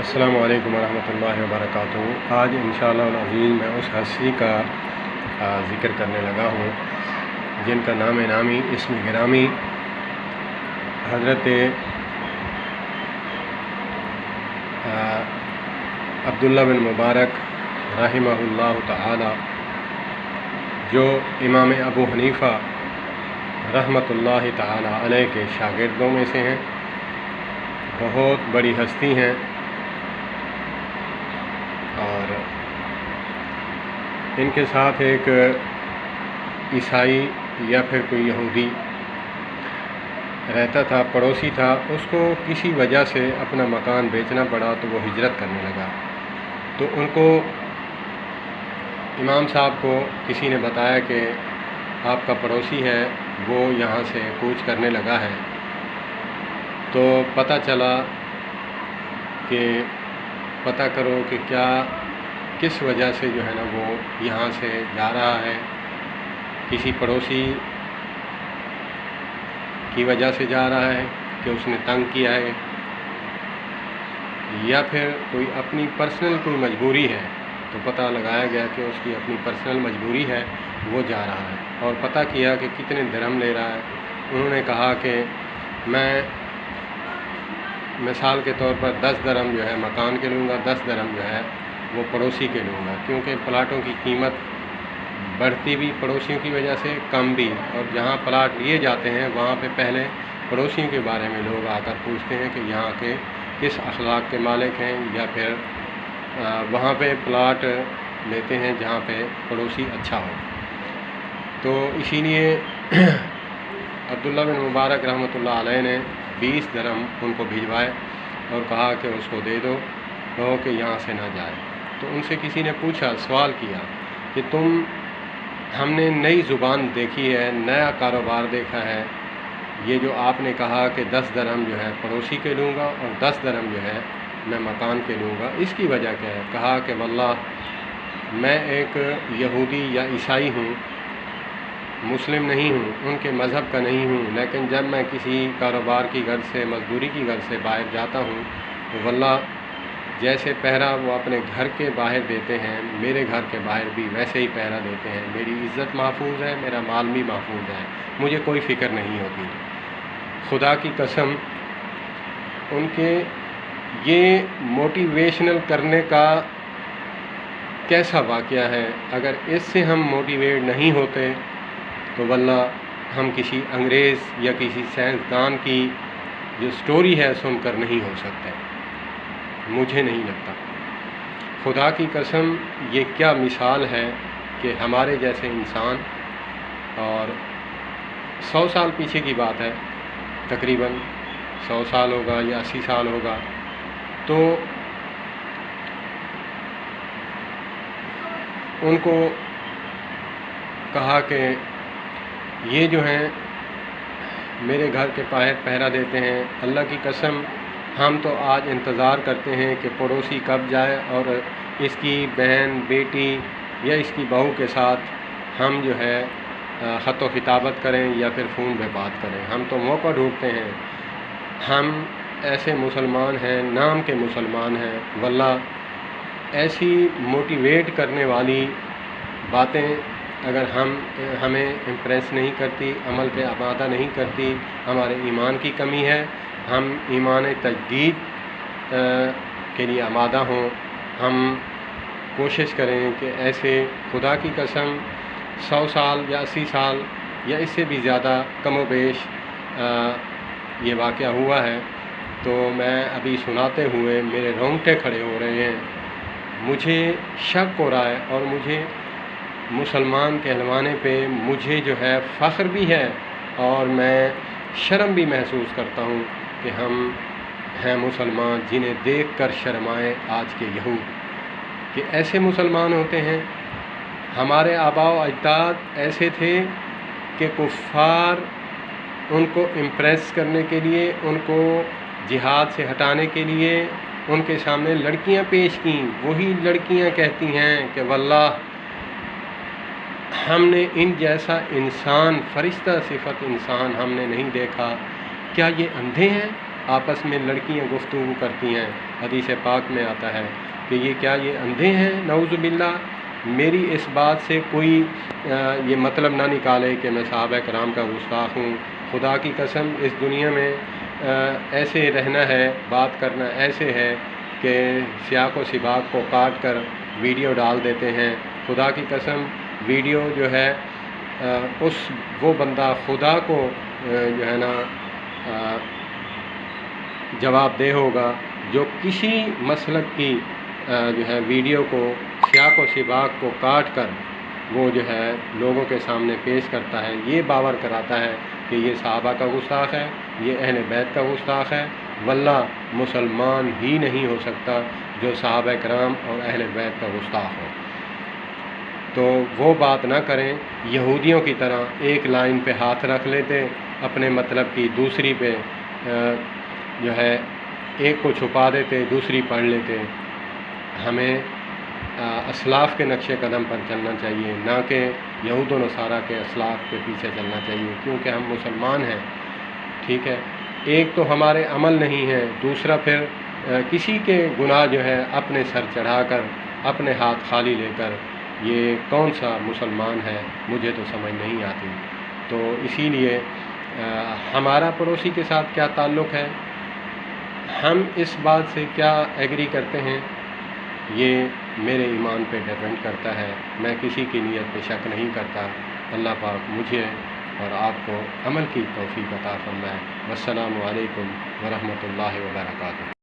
السلام علیکم ورحمۃ اللہ وبرکاتہ۔ آج انشاءاللہ العزیز میں اس ہستی کا ذکر کرنے لگا ہوں جن کا نام نامی اسم گرامی حضرت عبداللہ بن مبارک رحمہ اللہ تعالی، جو امام ابو حنیفہ رحمۃ اللہ تعالی علیہ کے شاگردوں میں سے ہیں، بہت بڑی ہستی ہیں اور ان کے ساتھ ایک عیسائی یا پھر کوئی یہودی رہتا تھا، پڑوسی تھا۔ اس کو کسی وجہ سے اپنا مکان بیچنا پڑا تو وہ ہجرت کرنے لگا۔ تو ان کو امام صاحب کو کسی نے بتایا کہ آپ کا پڑوسی ہے، وہ یہاں سے کوچ کرنے لگا ہے۔ تو پتہ چلا کہ پتہ کرو کہ کس وجہ سے جو ہے نا وہ یہاں سے جا رہا ہے، کسی پڑوسی کی وجہ سے جا رہا ہے کہ اس نے تنگ کیا ہے، یا پھر کوئی اپنی پرسنل کوئی مجبوری ہے۔ تو پتہ لگایا گیا کہ اس کی اپنی پرسنل مجبوری ہے، وہ جا رہا ہے۔ اور پتہ کیا کہ کتنے درہم لے رہا ہے۔ انہوں نے کہا کہ میں مثال کے طور پر 10 درہم جو ہے مکان کے لوں گا، 10 درہم جو ہے وہ پڑوسی کے لوں گا، کیونکہ پلاٹوں کی قیمت بڑھتی بھی پڑوسیوں کی وجہ سے، کم بھی۔ اور جہاں پلاٹ لیے جاتے ہیں وہاں پہ پہلے پڑوسیوں کے بارے میں لوگ آ کر پوچھتے ہیں کہ یہاں کے کس اخلاق کے مالک ہیں، یا پھر وہاں پہ پلاٹ لیتے ہیں جہاں پہ پڑوسی اچھا ہو۔ تو اسی لیے عبداللہ بن مبارک رحمۃ اللہ علیہ نے 20 درہم ان کو بھجوائے اور کہا کہ اس کو دے دو، کہو کہ یہاں سے نہ جائے۔ تو ان سے کسی نے پوچھا، سوال کیا کہ ہم نے نئی زبان دیکھی ہے، نیا کاروبار دیکھا ہے، یہ جو آپ نے کہا کہ 10 درہم جو ہے پڑوسی کے لوں گا اور 10 درہم جو ہے میں مکان کے لوں گا، اس کی وجہ کیا ہے؟ کہا کہ واللہ میں ایک یہودی یا عیسائی ہوں، مسلم نہیں ہوں، ان کے مذہب کا نہیں ہوں، لیکن جب میں کسی کاروبار کی غرض سے، مزدوری کی غرض سے باہر جاتا ہوں تو واللہ جیسے پہرا وہ اپنے گھر کے باہر دیتے ہیں، میرے گھر کے باہر بھی ویسے ہی پہرا دیتے ہیں۔ میری عزت محفوظ ہے، میرا مال بھی محفوظ ہے، مجھے کوئی فکر نہیں ہوتی۔ خدا کی قسم ان کے یہ موٹیویشنل کرنے کا کیسا واقعہ ہے! اگر اس سے ہم موٹیویٹ نہیں ہوتے تو واللہ ہم کسی انگریز یا کسی سائنسدان کی جو سٹوری ہے سن کر نہیں ہو سکتے، مجھے نہیں لگتا۔ خدا کی قسم یہ کیا مثال ہے کہ ہمارے جیسے انسان، اور 100 سال پیچھے کی بات ہے، تقریباً 100 سال ہوگا یا 80 سال ہوگا، تو ان کو کہا کہ یہ جو ہیں میرے گھر کے باہر پہرا دیتے ہیں، اللہ کی قسم ہم تو آج انتظار کرتے ہیں کہ پڑوسی کب جائے اور اس کی بہن، بیٹی یا اس کی بہو کے ساتھ ہم جو ہے خط و خطابت کریں یا پھر فون پہ بات کریں۔ ہم تو موقع ڈھونڈتے ہیں۔ ہم ایسے مسلمان ہیں، نام کے مسلمان ہیں، واللہ ایسی موٹیویٹ کرنے والی باتیں اگر ہمیں امپریس نہیں کرتی، عمل پہ آمادہ نہیں کرتی، ہمارے ایمان کی کمی ہے۔ ہم ایمان تجدید کے لیے آمادہ ہوں، ہم کوشش کریں کہ ایسے خدا کی قسم 100 سال یا 80 سال یا اس سے بھی زیادہ کم و بیش یہ واقعہ ہوا ہے۔ تو میں ابھی سناتے ہوئے میرے رونگٹے کھڑے ہو رہے ہیں، مجھے شک ہو رہا ہے، اور مجھے مسلمان کہلوانے پہ مجھے جو ہے فخر بھی ہے، اور میں شرم بھی محسوس کرتا ہوں کہ ہم ہیں مسلمان جنہیں دیکھ کر شرمائے آج کے یہود، کہ ایسے مسلمان ہوتے ہیں۔ ہمارے آباء و اجداد ایسے تھے کہ کفار ان کو امپریس کرنے کے لیے، ان کو جہاد سے ہٹانے کے لیے ان کے سامنے لڑکیاں پیش کیں۔ وہی لڑکیاں کہتی ہیں کہ واللہ ہم نے ان جیسا انسان، فرشتہ صفت انسان ہم نے نہیں دیکھا، کیا یہ اندھے ہیں؟ آپس میں لڑکیاں گفتگو کرتی ہیں، حدیث پاک میں آتا ہے کہ یہ اندھے ہیں، نعوذ باللہ۔ میری اس بات سے کوئی یہ مطلب نہ نکالے کہ میں صحابہ کرام کا گستاخ ہوں۔ خدا کی قسم اس دنیا میں ایسے رہنا ہے، بات کرنا ایسے ہے کہ سیاق و سباق کو کاٹ کر ویڈیو ڈال دیتے ہیں۔ خدا کی قسم ویڈیو جو ہے وہ بندہ خدا کو جو ہے نا جواب دہ ہوگا جو کسی مسلک کی جو ہے ویڈیو کو سیاق و سباق کو کاٹ کر وہ جو ہے لوگوں کے سامنے پیش کرتا ہے، یہ باور کراتا ہے کہ یہ صحابہ کا گستاخ ہے، یہ اہل بیت کا گستاخ ہے۔ واللہ مسلمان ہی نہیں ہو سکتا جو صحابہ کرام اور اہل بیت کا گستاخ ہو۔ تو وہ بات نہ کریں، یہودیوں کی طرح ایک لائن پہ ہاتھ رکھ لیتے، اپنے مطلب کی دوسری پہ جو ہے ایک کو چھپا دیتے، دوسری پڑھ لیتے۔ ہمیں اسلاف کے نقش قدم پر چلنا چاہیے، نہ کہ یہود و نصارہ کے اسلاف کے پیچھے چلنا چاہیے، کیونکہ ہم مسلمان ہیں، ٹھیک ہے۔ ایک تو ہمارے عمل نہیں ہے، دوسرا پھر کسی کے گناہ جو ہے اپنے سر چڑھا کر، اپنے ہاتھ خالی لے کر، یہ کون سا مسلمان ہے، مجھے تو سمجھ نہیں آتی۔ تو اسی لیے ہمارا پڑوسی کے ساتھ کیا تعلق ہے، ہم اس بات سے کیا ایگری کرتے ہیں، یہ میرے ایمان پہ ڈیپینڈ کرتا ہے۔ میں کسی کی نیت پہ شک نہیں کرتا۔ اللہ پاک مجھے اور آپ کو عمل کی توفیق عطا فرمائے۔ والسلام علیکم ورحمۃ اللہ وبرکاتہ۔